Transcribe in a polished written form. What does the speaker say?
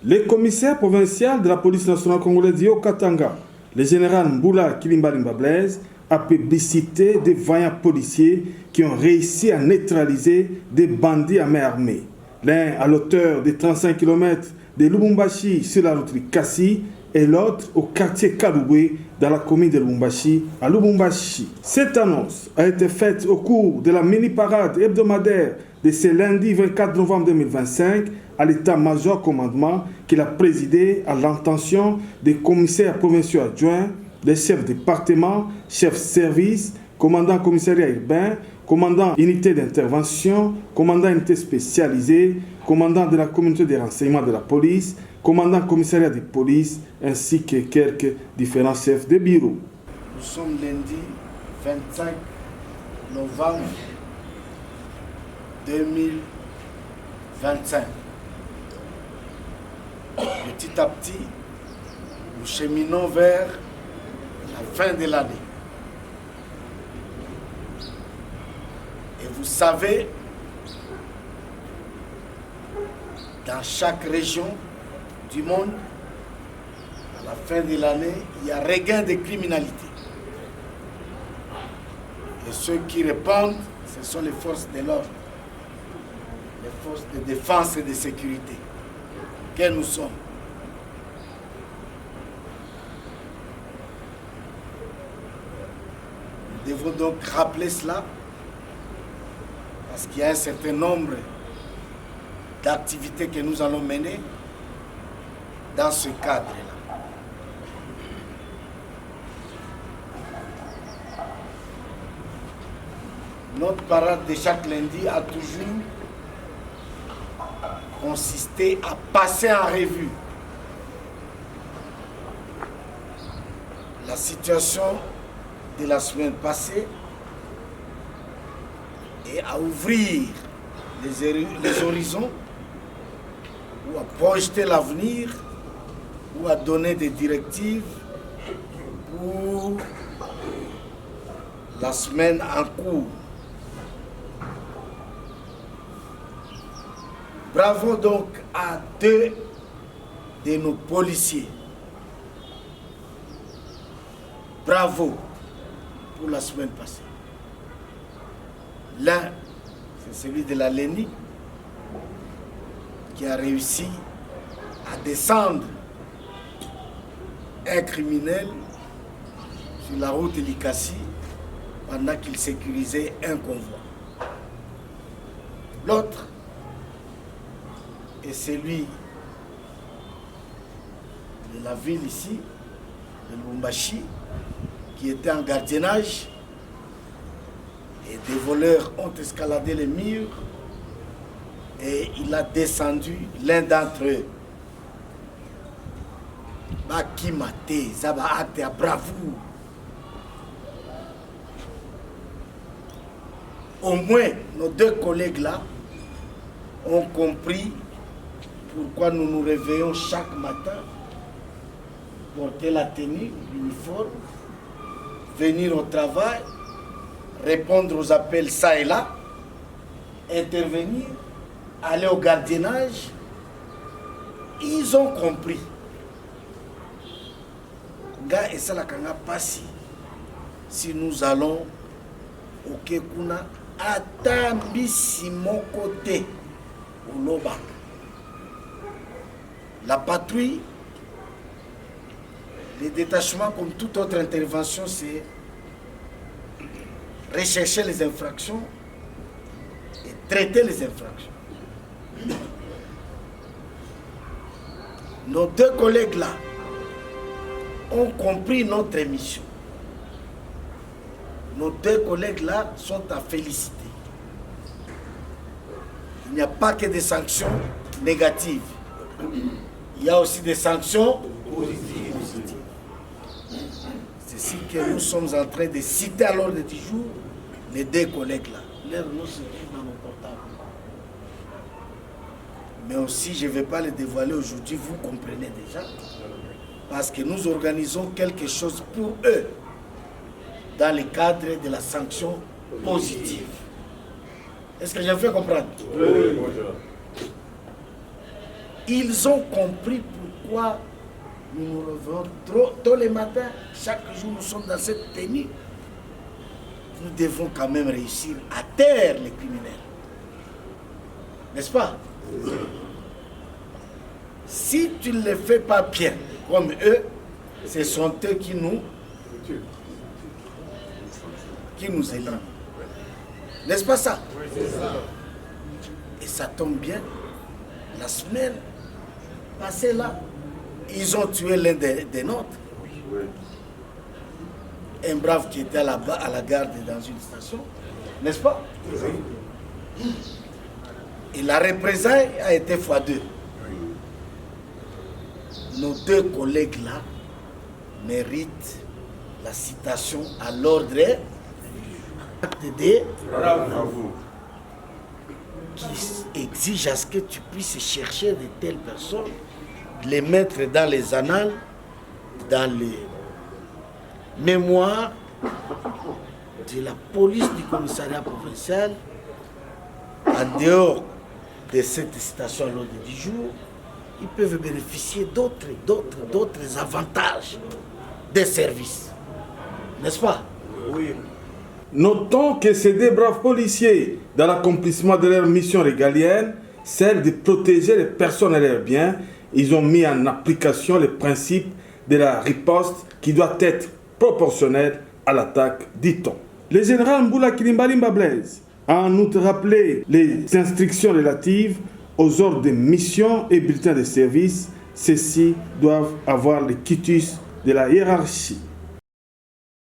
Le commissaire provincial de la police nationale congolaise Yo Katanga, le général Mboula Kilimbalimba Blaise, a publicité des vaillants policiers qui ont réussi à neutraliser des bandits à main armée. L'un à l'auteur de 35 km de Lubumbashi sur la route de Kassi et l'autre au quartier Kaloué dans la commune de Lubumbashi à Lubumbashi. Cette annonce a été faite au cours de la mini-parade hebdomadaire de ce lundi 24 novembre 2025 à l'état-major commandement qu'il a présidé à l'intention des commissaires provinciaux adjoints, des chefs de département, chefs service, commandant commissariat urbain, commandant unité d'intervention, commandant unité spécialisée, commandant de la communauté de renseignement de la police, commandant commissariat de police, ainsi que quelques différents chefs de bureau. Nous sommes lundi 25 novembre 2025. Petit à petit, nous cheminons vers la fin de l'année. Et vous savez, dans chaque région du monde, à la fin de l'année, il y a regain de criminalité. Et ceux qui répondent, ce sont les forces de l'ordre, les forces de défense et de sécurité que nous sommes. Nous devons donc rappeler cela parce qu'il y a un certain nombre d'activités que nous allons mener dans ce cadre-là. Notre parade de chaque lundi a toujours consisté à passer en revue la situation de la semaine passée et à ouvrir les horizons ou à projeter l'avenir ou à donner des directives pour la semaine en cours. Bravo donc à deux de nos policiers. Bravo pour la semaine passée. L'un, c'est celui de la LENI qui a réussi à descendre un criminel sur la route de l'Ikassi pendant qu'il sécurisait un convoi. L'autre est celui de la ville ici, de Lubumbashi, qui était en gardiennage et des voleurs ont escaladé les murs et il a descendu l'un d'entre eux. Bakimate, Zaba acte à bravoure. Au moins, nos deux collègues là ont compris pourquoi nous nous réveillons chaque matin, porter la tenue, l'uniforme, venir au travail, répondre aux appels ça et là, intervenir, aller au gardiennage. Ils ont compris. Ga et ça la kanga passi. Si nous allons au Kekuna, atambisi mon côté au Lobak. La patrouille, les détachements, comme toute autre intervention, c'est rechercher les infractions et traiter les infractions. Nos deux collègues là ont compris notre mission. Nos deux collègues là sont à féliciter. Il n'y a pas que des sanctions négatives. Il y a aussi des sanctions positives. C'est ce que nous sommes en train de citer à l'ordre du jour, les deux collègues là. Leur nom se trouve dans nos portables. Mais aussi, je ne vais pas les dévoiler aujourd'hui, vous comprenez déjà. Parce que nous organisons quelque chose pour eux dans le cadre de la sanction positive. Est-ce que j'ai fait comprendre? Oui, bonjour. Ils ont compris pourquoi nous nous levons tôt les matins. Chaque jour, nous sommes dans cette tenue. Nous devons quand même réussir à taire les criminels. N'est-ce pas? Si tu ne les fais pas bien comme eux, ce sont eux qui nous éliminent. N'est-ce pas ça? Oui, c'est ça. Et ça tombe bien. La semaine passée là, ils ont tué l'un des nôtres. Un brave qui était à la garde dans une station. N'est-ce pas? Oui. Et la représailles a été x2. Nos deux collègues là méritent la citation à l'ordre qui exige à ce que tu puisses chercher de telles personnes, les mettre dans les annales, dans les mémoires de la police du commissariat provincial, en dehors de cette citation à l'ordre du jour. Ils peuvent bénéficier d'autres avantages des services. N'est-ce pas? Oui. Notons que ces deux braves policiers, dans l'accomplissement de leur mission régalienne, celle de protéger les personnes et leurs biens, ils ont mis en application les principes de la riposte qui doit être proportionnelle à l'attaque, dit-on. Le général Mboula Kilimbalimba Blaise a en outre rappelé les instructions relatives aux ordres de mission et bulletins de service. Ceux-ci doivent avoir le quitus de la hiérarchie.